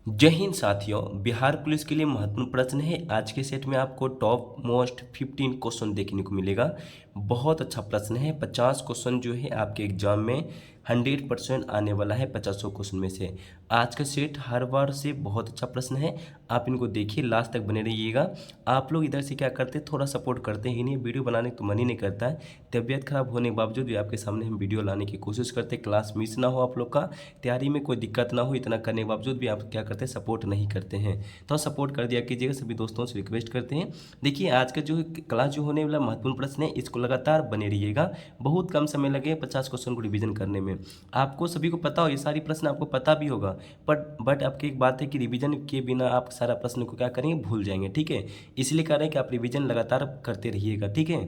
जय हिंद साथियों। बिहार पुलिस के लिए महत्वपूर्ण प्रश्न है। आज के सेट में आपको टॉप मोस्ट 15 क्वेश्चन देखने को मिलेगा। बहुत अच्छा प्रश्न है। 50 क्वेश्चन जो है आपके एग्जाम में 100% आने वाला है 50 क्वेश्चन में से। आज का सेट हर बार से बहुत अच्छा प्रश्न है। आप इनको देखिए, लास्ट तक बने रहिएगा। आप लोग इधर से क्या करते हैं, थोड़ा सपोर्ट करते ही नहीं, वीडियो बनाने तो मन ही नहीं करता है। तबीयत खराब होने के बावजूद भी आपके सामने हम वीडियो लाने की कोशिश करते हैं। क्लास मिस ना हो, आप लोग का तैयारी में कोई दिक्कत ना हो, इतना करने के बावजूद भी आप क्या करते हैं, सपोर्ट नहीं करते हैं। तो सपोर्ट कर दिया कीजिएगा, सभी दोस्तों से रिक्वेस्ट करते हैं। देखिए, आज का जो क्लास जो होने वाला महत्वपूर्ण प्रश्न है, इसको लगातार बने रहिएगा। बहुत कम समय लगे 50 क्वेश्चन को रिवीजन करने में। आपको सभी को पता हो, ये सारी प्रश्न आपको पता भी होगा, बट आपकी एक बात है कि रिवीजन के बिना आप सारा प्रश्न को क्या करेंगे, भूल जाएंगे। ठीक है, इसलिए कह रहे हैं कि आप रिवीजन लगातार करते रहिएगा। ठीक है,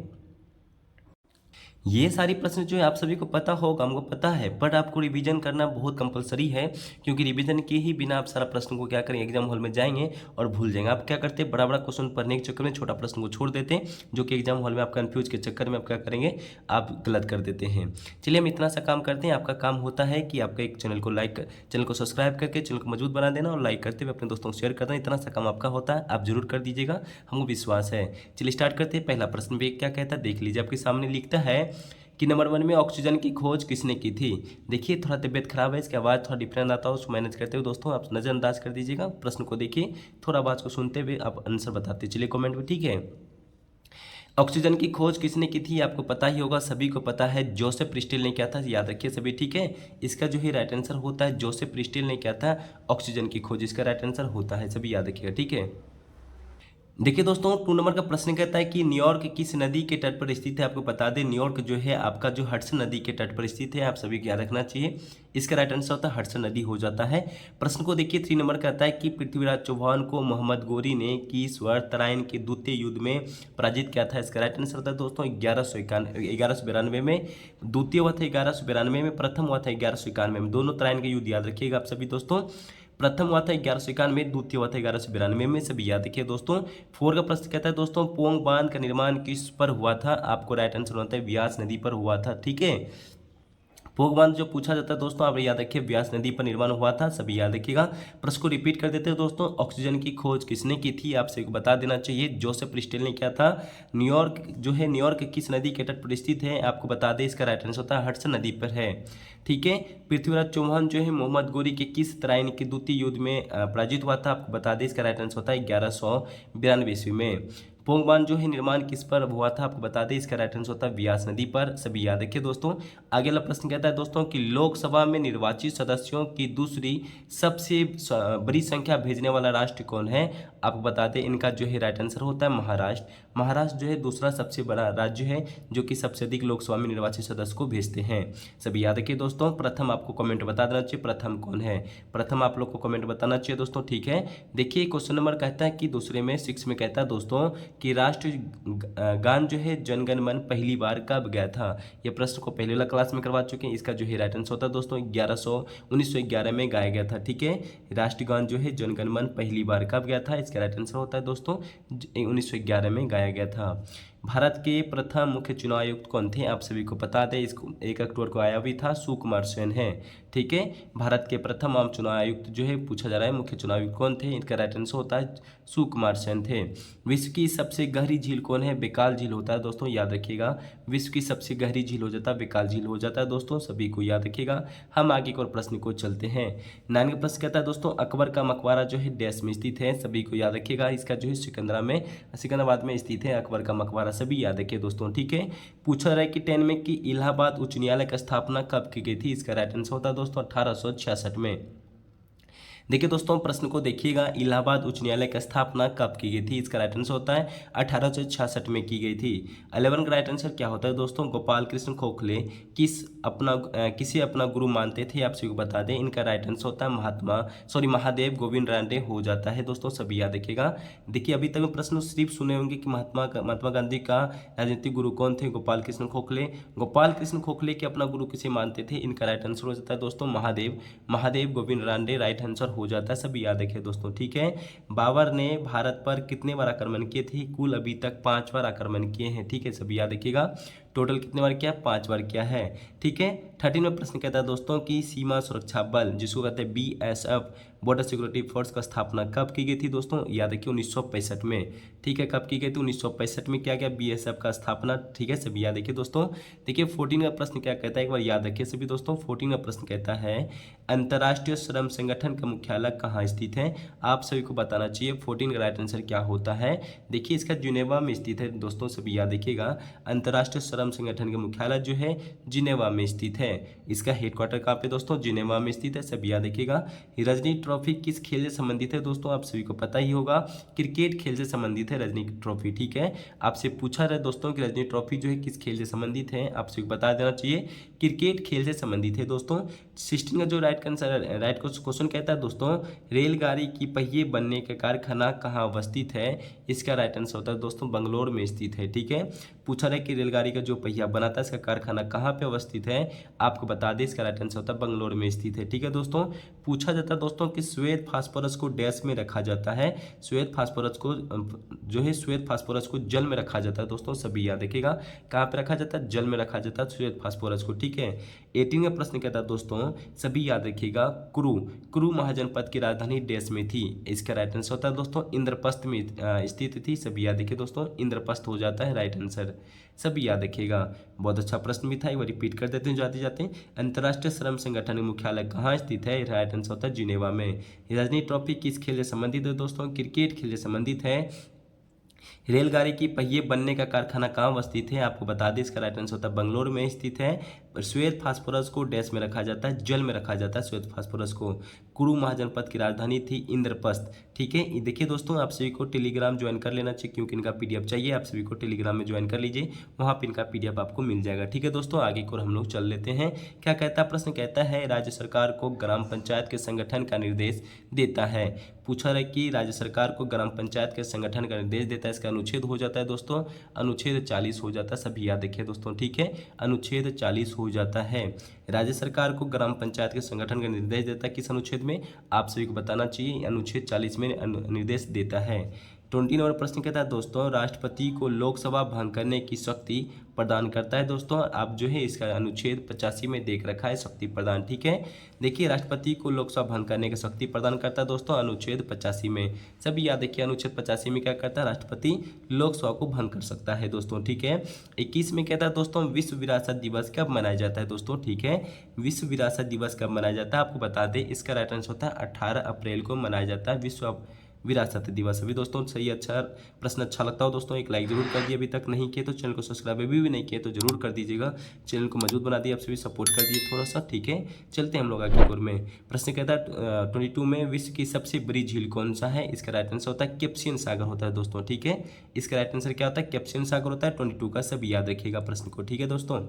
ये सारी प्रश्न जो है आप सभी को पता होगा, हमको पता है, बट आपको रिवीजन करना बहुत कंपलसरी है। क्योंकि रिवीजन के ही बिना आप सारा प्रश्न को क्या करेंगे, एग्जाम हॉल में जाएंगे और भूल जाएंगे। आप क्या करते हैं, बड़ा बड़ा क्वेश्चन पढ़ने के चक्कर में छोटा प्रश्न को छोड़ देते हैं, जो कि एग्जाम हॉल में आप कन्फ्यूज के चक्कर में आप क्या करेंगे, आप गलत कर देते हैं। चलिए, हम इतना सा काम करते हैं। आपका काम होता है कि आपका एक चैनल को सब्सक्राइब करके चैनल को मजबूत बना देना और लाइक करते हुए अपने दोस्तों को शेयर कर देना। इतना सा काम आपका होता है, आप जरूर कर दीजिएगा, हमको विश्वास है। चलिए स्टार्ट करते हैं। पहला प्रश्न भी क्या कहता है, देख लीजिए। आपके सामने लिखता है कि नंबर 1 में ऑक्सीजन की खोज किसने की थी। देखिए, थोड़ा तबियत खराब है, इसकी आवाज़ थोड़ा डिफरेंट आता है, उसको मैनेज करते हुए दोस्तों आप नज़रअंदाज कर दीजिएगा। प्रश्न को देखिए, थोड़ा आवाज़ को सुनते हुए आप आंसर बताते चलिए कमेंट में। ठीक है, ऑक्सीजन की खोज किसने की थी, आपको पता ही होगा, सभी को पता है, जोसेफ प्रिस्टल ने किया था। याद रखिए सभी। ठीक है, इसका जो है राइट आंसर होता है, जोसेफ प्रिस्टल ने किया था ऑक्सीजन की खोज, इसका राइट आंसर होता है, सभी याद रखिएगा। ठीक है, देखिए दोस्तों, 2 नंबर का प्रश्न कहता है कि न्यूयॉर्क किस नदी के तट पर स्थित है। आपको बता दें, न्यूयॉर्क जो है आपका जो हडसन नदी के तट पर स्थित है, आप सभी को याद रखना चाहिए। इसका राइट आंसर होता है हडसन नदी हो जाता है। प्रश्न को देखिए, 3 नंबर कहता है कि पृथ्वीराज चौहान को मोहम्मद गोरी ने किस वर्ष तराइन के द्वितीय युद्ध में पराजित किया था। इसका राइट आंसर होता है दोस्तों 1192 में। द्वितीय हुआ था 1192 में, प्रथम हुआ था 1191 में। दोनों तराइन के युद्ध याद रखिएगा आप सभी दोस्तों। प्रथम हुआ था 1191 में, द्वितीय हुआ था 1192 में, सभी याद रखिए दोस्तों। 4 का प्रश्न कहता है दोस्तों, पोंग बांध का निर्माण किस पर हुआ था। आपको राइट आंसर होता है व्यास नदी पर हुआ था। ठीक है, पोंग बांध जो पूछा जाता है दोस्तों, आप याद रखिए व्यास नदी पर निर्माण हुआ था, सभी याद रखिएगा। प्रश्न को रिपीट कर देते हैं दोस्तों, ऑक्सीजन की खोज किसने की थी, आपसे बता देना चाहिए, जोसेफ प्रिस्टल ने किया था। न्यूयॉर्क जो है, न्यूयॉर्क किस नदी के तट पर स्थित है, आपको बता दें, इसका राइट आंसर होता है हडसन नदी पर है। ठीक है, पृथ्वीराज चौहान जो है मोहम्मद गोरी के किस तराइन के द्वितीय युद्ध में पराजित हुआ था, आपको बता दें, इसका राइट आंसर होता है 1192 ईस्वी में। पोंग बांध जो है निर्माण किस पर हुआ था, आपको बता दें, इसका राइट आंसर होता है व्यास नदी पर, सभी याद रखिए दोस्तों। आगे वाला प्रश्न कहता है दोस्तों कि लोकसभा में निर्वाचित सदस्यों की दूसरी सबसे बड़ी संख्या भेजने वाला राष्ट्र कौन है। आपको बता दें, इनका जो है राइट आंसर होता है महाराष्ट्र। महाराष्ट्र जो है दूसरा सबसे बड़ा राज्य है, जो कि सबसे अधिक लोकसभा में निर्वाचित सदस्य को भेजते हैं, सभी याद रखिए दोस्तों। प्रथम आपको कमेंट बता देना चाहिए, प्रथम कौन है, प्रथम आप लोग को कमेंट बताना चाहिए दोस्तों। ठीक है, देखिए क्वेश्चन नंबर कहता है कि दूसरे में 6 में कहता है दोस्तों कि राष्ट्र गान जो है जनगण मन पहली बार कब गया था। ये प्रश्न को पहले वाला क्लास में करवा चुके हैं। इसका जो है राइट आंसर होता है दोस्तों 1911 में गाया गया था। ठीक है, राष्ट्रगान जो है जनगण मन पहली बार कब गया था, इसका राइट आंसर होता है दोस्तों 1911 में गाया गया था। भारत के प्रथम मुख्य चुनाव आयुक्त कौन थे, आप सभी को बता दें, इसको 1 अक्टूबर को आया भी था, सुकुमार सेन है। ठीक है, भारत के प्रथम आम चुनाव आयुक्त जो है पूछा जा रहा है, मुख्य चुनाव आयुक्त कौन थे, इनका राइट आंसर होता है सुकुमार सेन थे। विश्व की सबसे गहरी झील कौन है, बेकाल झील होता है दोस्तों, याद रखिएगा। विश्व की सबसे गहरी झील हो जाता है बेकाल झील हो जाता है दोस्तों, सभी को याद रखिएगा। हम आगे के और प्रश्न को चलते हैं। 9 का प्रश्न कहता है दोस्तों, अकबर का मकबरा जो है डैश में स्थित है, सभी को याद रखिएगा। इसका जो है सिकंदराबाद में स्थित है अकबर का मकबरा, सभी याद रखिए दोस्तों। ठीक है, पूछा रहा है कि 10 में कि इलाहाबाद उच्च न्यायालय की स्थापना कब की गई थी, इसका राइट आंसर होता है दोस्तों 1866 में। देखिए दोस्तों, प्रश्न को देखिएगा, इलाहाबाद उच्च न्यायालय की स्थापना कब की गई थी, इसका राइट आंसर होता है 1866 में की गई थी। 11 का राइट आंसर क्या होता है दोस्तों, गोपाल कृष्ण गोखले किसे अपना गुरु मानते थे, आप सभी को बता दें, इनका राइट आंसर होता है महादेव गोविंद रानडे हो जाता है दोस्तों, सभी याद रखिएगा। देखिए, अभी तक प्रश्न सिर्फ सुने होंगे कि महात्मा गांधी का राजनीतिक गुरु कौन थे, गोपाल कृष्ण गोखले। गोपाल कृष्ण गोखले के अपना गुरु किसे मानते थे, इनका राइट आंसर हो जाता है दोस्तों महादेव गोविंद रानडे, राइट आंसर हो जाता है, सभी याद रखिए दोस्तों। ठीक है, बाबर ने भारत पर कितने बार आक्रमण किए थे, कुल अभी तक 5 बार आक्रमण किए हैं। ठीक है, सभी याद रखिएगा। टोटल कितने बार किया, 5 बार किया है। ठीक है। 13वां प्रश्न कहता है दोस्तों कि सीमा सुरक्षा बल जिसको कहते हैं BSF बॉर्डर सिक्योरिटी फोर्स का स्थापना कब की गई थी दोस्तों, याद रखिए 1965 में। ठीक है, कब की गई थी, 1965 में क्या गया BSF का स्थापना। ठीक है, सभी याद रखिए दोस्तों। देखिए 14वां प्रश्न क्या कहता है, एक बार याद रखिए सभी दोस्तों। 14वां प्रश्न कहता है अंतर्राष्ट्रीय श्रम संगठन का मुख्यालय कहाँ स्थित है, आप सभी को बताना चाहिए 14 का राइट आंसर क्या होता है। देखिए इसका जिनेवा में स्थित है दोस्तों, सभी याद रखिएगा। अंतर्राष्ट्रीय श्रम संगठन का मुख्यालय जो है जिनेवा में स्थित है। इसका हेडक्वार्टर कहाँ पे दोस्तों, जिनेवा में स्थित है, सभी याद रखिएगा। रजनी ट्रॉफी किस खेल से संबंधित है दोस्तों, आप सभी को पता ही होगा, क्रिकेट खेल से संबंधित है रजनी ट्रॉफी। ठीक है, आपसे पूछा रहा है दोस्तों कि रजनी ट्रॉफी जो है किस खेल से संबंधित है, आप सभी को बता देना चाहिए क्रिकेट खेल से संबंधित है दोस्तों। 16 का जो राइट क्वेश्चन कहता है दोस्तों रेलगाड़ी की पहिए बनने का कारखाना कहाँ अवस्थित है, इसका राइट आंसर होता है दोस्तों बंगलोर में स्थित है। ठीक है, पूछा रहा है कि रेलगाड़ी का जो पहिया बनाता है इसका कारखाना कहाँ पे अवस्थित है, आपको बता दें इसका राइट आंसर होता है बंगलोर में स्थित है। ठीक है दोस्तों, पूछा जाता है दोस्तों कि श्वेत फास्फोरस को डैश में रखा जाता है, श्वेत फास्फोरस को जो है श्वेत फास्फोरस को जल में रखा जाता है दोस्तों, सभी याद रखिएगा। कहाँ पे रखा जाता है, जल में रखा जाता है श्वेत फास्फोरस को। ठीक है, 18 का प्रश्न कहता है दोस्तों, सभी याद रखिएगा, कुरु महाजनपद की राजधानी डैश में थी, इसका राइट आंसर होता है दोस्तों इंद्रप्रस्थ में स्थित थी, सभी याद रखिए दोस्तों इंद्रप्रस्थ हो जाता है राइट आंसर, सभी याद रखिएगा। बहुत अच्छा प्रश्न भी था, एक बार रिपीट कर देते हैं जाते जाते। अंतर्राष्ट्रीय श्रम संगठन का मुख्यालय कहाँ स्थित है, राइट आंसर होता है जिनेवा में। रजनी ट्रॉफी किस खेल से संबंधित है दोस्तों, क्रिकेट खेल से संबंधित है। रेलगाड़ी की पहिए बनने का कारखाना कहाँ स्थित है, आपको बता दें इसका राइट आंसर होता है बंगलोर में स्थित है। श्वेत फास्फोरस को डैश में रखा जाता है, जल में रखा जाता है श्वेत फास्फोरस को। कुरु महाजनपद की राजधानी थी इंद्रप्रस्थ। ठीक है, ये देखिए दोस्तों आप सभी को टेलीग्राम ज्वाइन कर लेना चाहिए, क्योंकि इनका PDF चाहिए, आप सभी को टेलीग्राम में ज्वाइन कर लीजिए, वहाँ पर इनका PDF आपको मिल जाएगा। ठीक है दोस्तों, आगे को हम लोग चल लेते हैं। क्या कहता है प्रश्न, कहता है राज्य सरकार को ग्राम पंचायत के संगठन का निर्देश देता है। पूछा है कि राज्य सरकार को ग्राम पंचायत के संगठन का निर्देश देता है, इसका अनुच्छेद हो जाता है दोस्तों, अनुच्छेद 40 हो जाता है, सभी याद रखिए दोस्तों। ठीक है, अनुच्छेद 40 हो जाता है। राज्य सरकार को ग्राम पंचायत के संगठन का निर्देश देता है, किस अनुच्छेद में, आप सभी को बताना चाहिए, अनुच्छेद 40 में निर्देश देता है। 20 नंबर प्रश्न कहता है दोस्तों राष्ट्रपति को लोकसभा भंग करने की शक्ति प्रदान करता है दोस्तों, आप जो है इसका अनुच्छेद 85 में देख रखा है शक्ति प्रदान। ठीक है, देखिए राष्ट्रपति को लोकसभा भंग करने की शक्ति प्रदान करता है दोस्तों अनुच्छेद 85 में, सभी याद रखिए अनुच्छेद 85 में क्या करता है, राष्ट्रपति लोकसभा को भंग कर सकता है दोस्तों। ठीक है, 21 में कहता है दोस्तों विश्व विरासत दिवस कब मनाया जाता है दोस्तों। ठीक है, विश्व विरासत दिवस कब मनाया जाता है, आपको बता दें इसका राइट आंसर होता है 18 अप्रैल को मनाया जाता है विश्व विरासत दिवस। अभी दोस्तों सही अच्छा प्रश्न अच्छा लगता हो दोस्तों एक लाइक जरूर कर दिए, अभी तक नहीं किए तो चैनल को सब्सक्राइब अभी भी नहीं किए तो जरूर कर दीजिएगा, चैनल को मजबूत बना दिए, आप सभी सपोर्ट कर दिए थोड़ा सा। ठीक है, चलते हैं हम लोग आगे और में। प्रश्न कहता है 22 में विश्व की सबसे बड़ी झील कौन सा है, इसका राइट आंसर होता है कैप्सियन सागर होता है दोस्तों। ठीक है, इसका राइट आंसर क्या होता है, कैप्सियन सागर होता है 22 का, सभी याद रखिएगा प्रश्न को। ठीक है दोस्तों,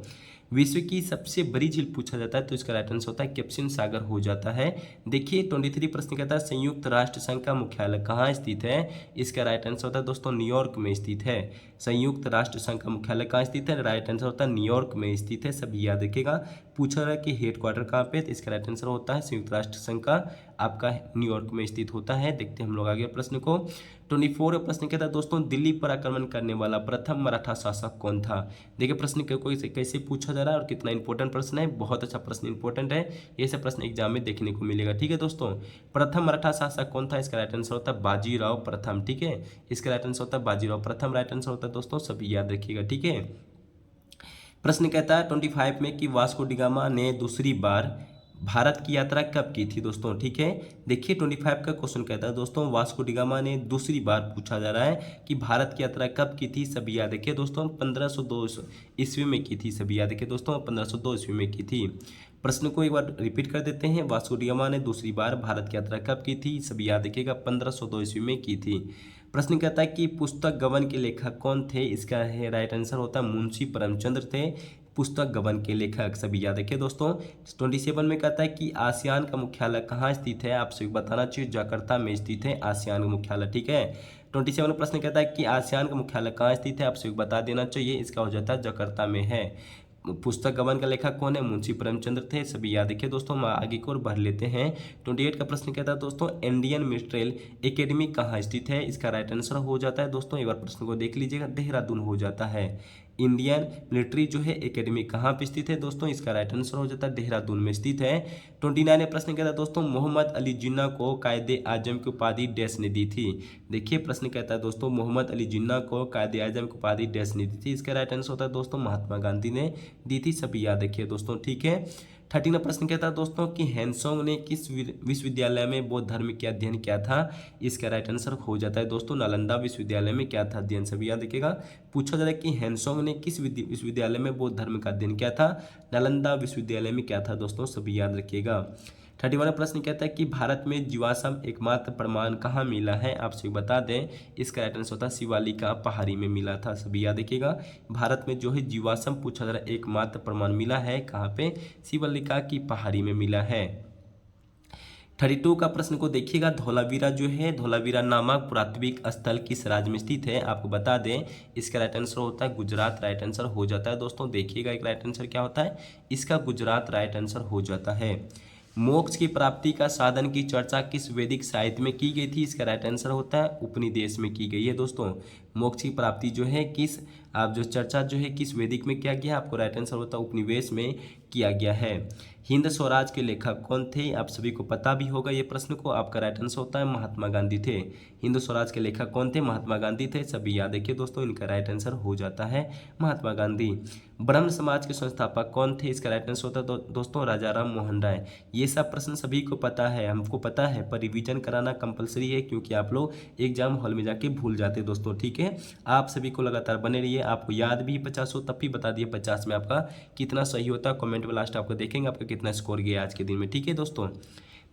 विश्व की सबसे बड़ी झील पूछा जाता है तो इसका राइट आंसर होता है कैप्सियन सागर हो जाता है। देखिए 23 प्रश्न कहता है संयुक्त राष्ट्र संघ का मुख्यालय कहाँ स्थित है, इसका राइट आंसर होता है दोस्तों न्यूयॉर्क में स्थित है। संयुक्त राष्ट्र संघ का मुख्यालय कहाँ स्थित है, राइट आंसर होता है न्यूयॉर्क में स्थित है, सभी याद रखिएगा। पूछा रहा है कि हेडक्वार्टर कहाँ पे, तो इसका राइट आंसर होता है संयुक्त राष्ट्र संघ का आपका न्यूयॉर्क में स्थित होता है। देखते हैं हम लोग आगे प्रश्न को। 24 प्रश्न कहता है दोस्तों दिल्ली पर आक्रमण करने वाला प्रथम मराठा शासक कौन था। देखिए प्रश्न को कैसे पूछा जा रहा है और कितना इंपॉर्टेंट प्रश्न है, बहुत अच्छा प्रश्न इंपॉर्टेंट है, ये सब प्रश्न एग्जाम में देखने को मिलेगा। ठीक है दोस्तों, प्रथम मराठा शासक कौन था, इसका राइट आंसर होता है बाजीराव प्रथम। ठीक है, इसका राइट आंसर होता है बाजीराव प्रथम, राइट आंसर होता है दोस्तों, सभी याद रखिएगा। ठीक है, प्रश्न कहता है 25 में कि वास्को डी गामा ने दूसरी बार भारत की यात्रा कब की थी दोस्तों। ठीक है, देखिए 25 का क्वेश्चन कहता है दोस्तों वास्को डी गामा ने दूसरी बार पूछा जा रहा है कि भारत की यात्रा कब की थी, सभी याद रखिए दोस्तों 1502 ईस्वी में की थी, सभी याद रखिए दोस्तों 1502 ईस्वी में की थी। प्रश्न को एक बार रिपीट कर देते हैं, वास्को डी गामा ने दूसरी बार भारत की यात्रा कब की थी, सभी याद रखिएगा 1502 ईस्वी में की थी। प्रश्न कहता है कि पुस्तक गबन के लेखक कौन थे, इसका है राइट आंसर होता है मुंशी प्रेमचंद्र थे पुस्तक गबन के लेखक, सभी याद रखिए दोस्तों। 27 में कहता है कि आसियान का मुख्यालय कहाँ स्थित है, आप सभी बताना चाहिए जकार्ता में स्थित है आसियान का मुख्यालय। ठीक है, 27 प्रश्न कहता है कि आसियान का मुख्यालय कहाँ स्थित है, आप सभी बता देना चाहिए, इसका हो जाता है जकार्ता में है। पुस्तक गबन का लेखक कौन है, मुंशी प्रेमचंद्र थे, सभी याद रखिए दोस्तों। हम आगे की ओर बढ़ लेते हैं। 28 का प्रश्न कहता है दोस्तों इंडियन मिलिट्री एकेडमी कहाँ स्थित है, इसका राइट आंसर हो जाता है दोस्तों, एक बार प्रश्न को देख लीजिएगा, देहरादून हो जाता है। इंडियन मिलिट्री जो है एकेडमी कहाँ पे स्थित है दोस्तों, इसका राइट आंसर हो जाता है देहरादून में स्थित है। 29 प्रश्न कहता है दोस्तों मोहम्मद अली जिन्ना को कायदे आजम की उपाधि डैश ने दी थी। देखिए प्रश्न कहता है दोस्तों मोहम्मद अली जिन्ना को कायदे आजम की उपाधि डैश ने दी थी, इसका राइट आंसर होता है दोस्तों महात्मा गांधी ने दी थी, सभी याद रखिए दोस्तों, ठीक है। 13 प्रश्न कहता है दोस्तों कि हैंसोंग ने किस विश्वविद्यालय में बौद्ध धर्म का अध्ययन किया था, इसका राइट आंसर हो जाता है दोस्तों नालंदा विश्वविद्यालय में क्या था अध्ययन, सभी याद रखिएगा। पूछा जा रहा है कि हैंसोंग ने किस विश्वविद्यालय में बौद्ध धर्म का अध्ययन किया था, नालंदा विश्वविद्यालय में क्या था दोस्तों, सभी याद रखिएगा। 31 प्रश्न कहता है कि भारत में जीवाश्म एकमात्र प्रमाण कहाँ मिला है, आप सभी बता दें, इसका राइट आंसर होता है शिवालिका पहाड़ी में मिला था, सभी याद रखिएगा। भारत में जो है जीवाश्म पूछा जा रहा है एकमात्र प्रमाण मिला है कहाँ पे, शिवालिका की पहाड़ी में मिला है। 32 का प्रश्न को देखिएगा, धौलावीरा जो है धौलावीरा नामक पुरातात्विक स्थल किस राज्य में स्थित है, आपको बता दें, इसका राइट आंसर होता है गुजरात, राइट आंसर हो जाता है दोस्तों। देखिएगा एक राइट आंसर क्या होता है, इसका गुजरात राइट आंसर हो जाता है। मोक्ष की प्राप्ति का साधन की चर्चा किस वैदिक साहित्य में की गई थी, इसका राइट आंसर होता है उपनिदेश में की गई है दोस्तों। मोक्ष की प्राप्ति जो है किस आप जो चर्चा जो है किस वैदिक में किया गया, आपको राइट आंसर होता है उपनिवेश में किया गया है। हिंद स्वराज के लेखक कौन थे, आप सभी को पता भी होगा ये प्रश्न को, आपका राइट आंसर होता है महात्मा गांधी थे। हिंद स्वराज के लेखक कौन थे, महात्मा गांधी थे, सभी याद रखिए दोस्तों, इनका राइट आंसर हो जाता है महात्मा गांधी। ब्रह्म समाज के संस्थापक कौन थे, इसका राइट आंसर होता है दोस्तों राजा राम मोहन राय। ये सब प्रश्न सभी को पता है, हमको पता है, पर रिवीजन कराना कंपलसरी है क्योंकि आप लोग एग्जाम हॉल में जाके भूल जाते दोस्तों, ठीक है। आप सभी को लगातार बने रहिए, आपको याद भी 50 हो तब भी बता दिए 50 में आपका कितना सही होता है, कमेंट में लास्ट आपको देखेंगे आपका कितना स्कोर गया आज के दिन में, ठीक है दोस्तों।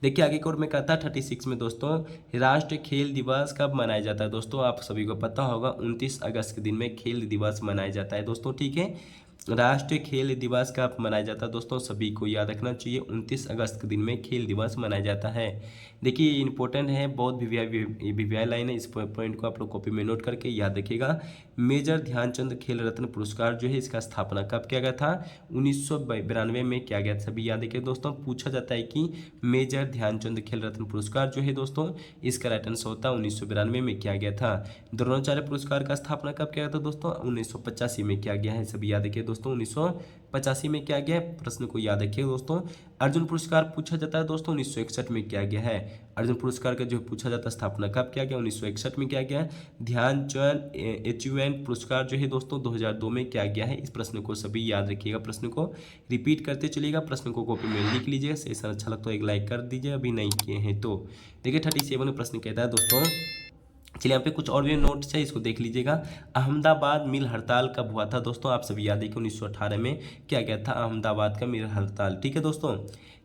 देखिए आगे की ओर में कहता है 36 में दोस्तों राष्ट्रीय खेल दिवस कब मनाया जाता है दोस्तों, आप सभी को पता होगा 29 अगस्त के दिन में खेल दिवस मनाया जाता है दोस्तों, ठीक है। राष्ट्रीय खेल दिवस कब मनाया जाता है दोस्तों, सभी को याद रखना चाहिए 29 अगस्त के दिन में खेल दिवस मनाया जाता है। देखिए ये इंपॉर्टेंट है, बहुत वीवीआई लाइन है, इस पॉइंट को आप लोग कॉपी में नोट करके याद रखिएगा। मेजर ध्यानचंद खेल रत्न पुरस्कार जो है इसका स्थापना कब किया गया था, 1992 में किया गया था, सभी याद रखिए दोस्तों। पूछा जाता है कि मेजर ध्यानचंद खेल रत्न पुरस्कार जो है दोस्तों इसका राइट आंसर होता है 1992 में किया गया था। द्रोणाचार्य पुरस्कार का स्थापना कब किया गया था दोस्तों, 1985 में किया गया है, सभी याद रखिए दोस्तों 1985 में किया गया है, प्रश्न को याद रखिए दोस्तों। अर्जुन पुरस्कार पूछा जाता है दोस्तों 1961 में किया गया है। अर्जुन पुरस्कार का जो पूछा जाता है स्थापना कब किया गया, 1961 में किया गया है। ध्यानचंद अचीवमेंट पुरस्कार जो है दोस्तों 2002 में किया गया है। इस प्रश्न को सभी याद रखिएगा, प्रश्न को रिपीट करते चलिएगा, प्रश्न को कॉपी में लिख लीजिएगा, सेशन अच्छा लगता तो एक लाइक कर दीजिए अभी नहीं किए हैं तो। देखिए 37 में प्रश्न कहता है दोस्तों, चलिए यहाँ पे कुछ और भी नोट्स है इसको देख लीजिएगा। अहमदाबाद मिल हड़ताल कब हुआ था दोस्तों, आप सभी याद है कि 1918 में क्या गया था अहमदाबाद का मिल हड़ताल, ठीक है दोस्तों।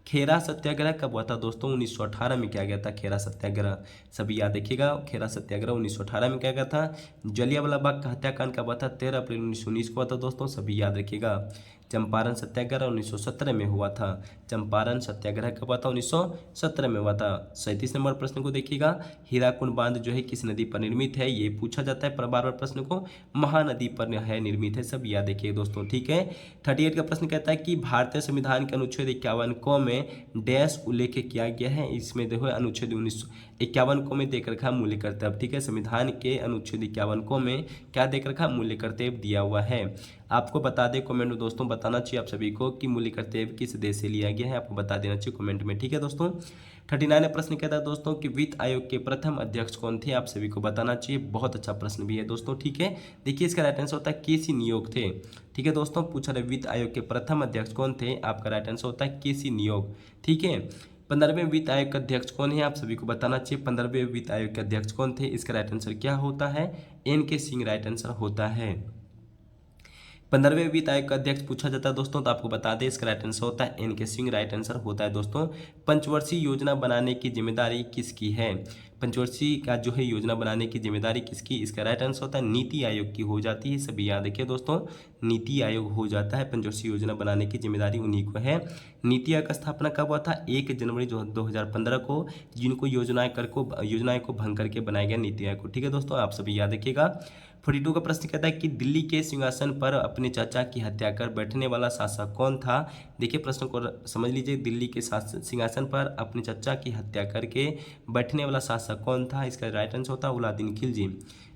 खेरा सत्याग्रह कब हुआ था दोस्तों, 1918 में क्या गया था खेरा सत्याग्रह, सभी याद रखिएगा खेरा सत्याग्रह 1918 में क्या गया था। जलियांवाला बाग का हत्याकांड कब हुआ था, 13 अप्रैल 1919 को हुआ था दोस्तों, सभी याद रखिएगा। चंपारण सत्याग्रह 1917 में हुआ था, चंपारण सत्याग्रह कब हुआ था, 1917 में हुआ था। 37 नंबर प्रश्न को देखिएगा, हीराकुंड बांध जो है किस नदी पर निर्मित है, ये पूछा जाता है पर बार बार प्रश्न को, महानदी पर है निर्मित है, सब याद रखिए दोस्तों, ठीक है। 38 का प्रश्न कहता है कि भारतीय संविधान के अनुच्छेद 51 को में डैश उल्लेख किया गया है, इसमें देखो अनुच्छेद 1951 को में देख रखा मूल्य कर्तव्य, ठीक है। संविधान के अनुच्छेद 51 को में क्या देख रखा मूल्य कर्तव्य दिया हुआ है। आपको बता दें कमेंट में दोस्तों, बताना चाहिए आप सभी को कि मूल्य कर्तव्य किस देश से लिया गया है, आपको बता देना चाहिए कमेंट में, ठीक है दोस्तों। 39 प्रश्न कहता है दोस्तों कि वित्त आयोग के प्रथम अध्यक्ष कौन थे, आप सभी को बताना चाहिए, बहुत अच्छा प्रश्न भी है दोस्तों, ठीक है। देखिए इसका राइट आंसर होता है केसी नियोग थे, ठीक है दोस्तों। पूछा रहे वित्त आयोग के प्रथम अध्यक्ष कौन थे, आपका राइट आंसर होता है केसी नियोग, ठीक है। 15वें वित्त आयोग का अध्यक्ष कौन है, आप सभी को बताना चाहिए 15वें वित्त आयोग के अध्यक्ष कौन थे, इसका राइट आंसर क्या होता है, एन.के. सिंह राइट आंसर होता है। 15वें वित्त आयोग का अध्यक्ष पूछा जाता है दोस्तों तो आपको बता दें इसका राइट आंसर होता है एन.के. सिंह राइट आंसर होता है दोस्तों। पंचवर्षीय योजना बनाने की जिम्मेदारी किसकी है, पंचवर्षीय का जो है योजना बनाने की जिम्मेदारी किसकी, इसका राइट आंसर होता है नीति आयोग की हो जाती है, सभी याद रखिए दोस्तों, नीति आयोग हो जाता है, पंचवर्षीय योजना बनाने की जिम्मेदारी उन्हीं को है। नीति आयोग का स्थापना कब हुआ था, 1 जनवरी 2015 को, जिनको योजनाएं को भंग करके बनाया गया नीति आयोग को, ठीक है दोस्तों, आप सभी याद रखिएगा। 42 का प्रश्न कहता है कि दिल्ली के सिंहासन पर अपने चाचा की हत्या कर बैठने वाला शासक कौन था। देखिए प्रश्न को समझ लीजिए, दिल्ली के सिंहासन पर अपने चाचा की हत्या करके बैठने वाला शासक शासक कौन था? इसका राइट आंसर होता है अलाउद्दीन खिलजी।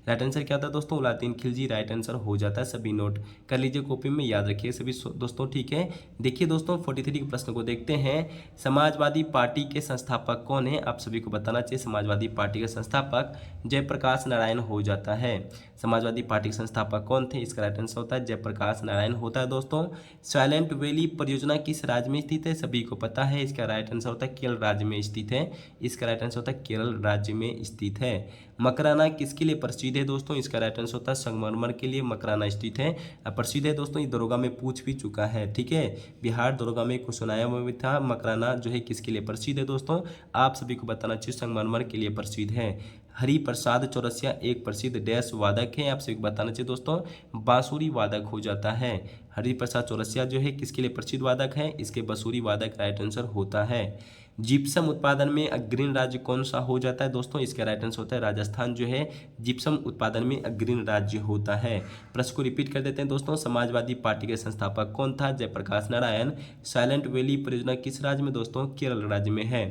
राइट आंसर क्या होता है दोस्तों? अलाउद्दीन खिलजी राइट आंसर हो जाता है। सभी नोट कर लीजिए कॉपी में, याद रखिए सभी दोस्तों, ठीक है। देखिए दोस्तों 43 के प्रश्न को देखते हैं। समाजवादी पार्टी के संस्थापक कौन है? आप सभी को बताना चाहिए। समाजवादी पार्टी के संस्थापक जयप्रकाश नारायण हो जाता है। समाजवादी पार्टी के संस्थापक कौन थे? इसका राइट आंसर होता है जयप्रकाश नारायण होता है दोस्तों। साइलेंट वैली परियोजना किस राज्य में स्थित है? सभी को पता है। इसका राइट आंसर होता है केरल राज्य में स्थित है। इसका राइट आंसर होता है केरल राज्य में स्थित है। मकराना किसके लिए प्रसिद्ध है दोस्तों? इसका राइट आंसर होता है संगमरमर के लिए मकराना स्थित है, प्रसिद्ध है दोस्तों। ये दरोगा में पूछ भी चुका है, ठीक है। बिहार दरोगा में कुछ सुनाया हुआ भी था। मकराना जो है किसके लिए प्रसिद्ध है दोस्तों? आप सभी को बताना चाहिए संगमरमर के लिए प्रसिद्ध है। हरिप्रसाद चौरसिया एक प्रसिद्ध डैश वादक है। आप सभी को बताना चाहिए दोस्तों बांसुरी वादक हो जाता है। हरिप्रसाद चौरसिया जो है किसके लिए प्रसिद्ध वादक है? इसके बांसुरी वादक राइट आंसर होता है। जिप्सम उत्पादन में अग्रणी राज्य कौन सा हो जाता है दोस्तों? इसका राइट आंसर होता है राजस्थान जो है जिप्सम उत्पादन में अग्रणी राज्य होता है। प्रश्न को रिपीट कर देते हैं दोस्तों। समाजवादी पार्टी के संस्थापक कौन था? जयप्रकाश नारायण। साइलेंट वैली परियोजना किस राज्य में दोस्तों? केरल राज्य में है।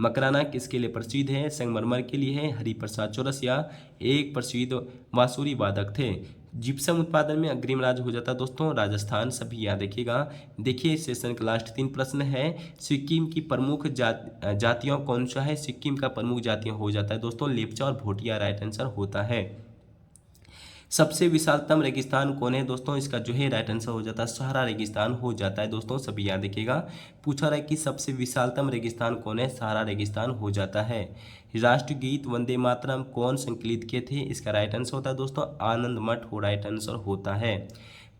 मकराना किसके लिए प्रसिद्ध है? संगमरमर के लिए है। हरिप्रसाद चौरसिया एक प्रसिद्ध बांसुरी वादक थे। जिप्सम उत्पादन में अग्रिम राज्य हो जाता है दोस्तों राजस्थान, सभी याद रखिएगा। देखिए सेशन का लास्ट 3 प्रश्न है। सिक्किम की प्रमुख जातियों कौन सा है? सिक्किम का प्रमुख जातियां हो जाता है दोस्तों लेप्चा और भोटिया राइट आंसर होता है। सबसे विशालतम रेगिस्तान कौन है दोस्तों? इसका जो है राइट आंसर हो जाता है सहारा रेगिस्तान हो जाता है दोस्तों, सभी याद रखिएगा। पूछा रहा है कि सबसे विशालतम रेगिस्तान कौन है? सहारा रेगिस्तान हो जाता है। राष्ट्रगीत वंदे मातरम कौन संकलित किए थे? इसका राइट आंसर होता है दोस्तों आनंद मठ हो राइट आंसर होता है।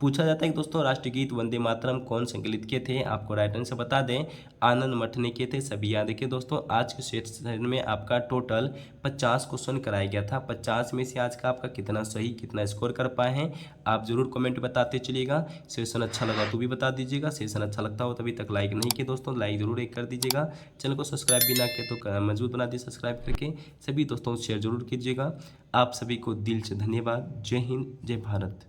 पूछा जाता है कि दोस्तों राष्ट्रगीत वंदे मातरम कौन संकलित किए थे? आपको राइट आंसर बता दें आनंद मठ ने किए थे, सभी याद रखिए दोस्तों। आज के सेशन में आपका टोटल 50 क्वेश्चन कराया गया था। 50 में से आज का आपका कितना सही कितना स्कोर कर पाए हैं आप जरूर कमेंट बताते चलिएगा। सेशन अच्छा लगा तो भी बता दीजिएगा, सेशन अच्छा लगता हो तभी तक लाइक नहीं किए दोस्तों लाइक जरूर एक कर दीजिएगा। चैनल को सब्सक्राइब भी ना किया तो मजबूत बना दिए सब्सक्राइब करके। सभी दोस्तों शेयर जरूर कीजिएगा। आप सभी को दिल से धन्यवाद। जय हिंद जय भारत।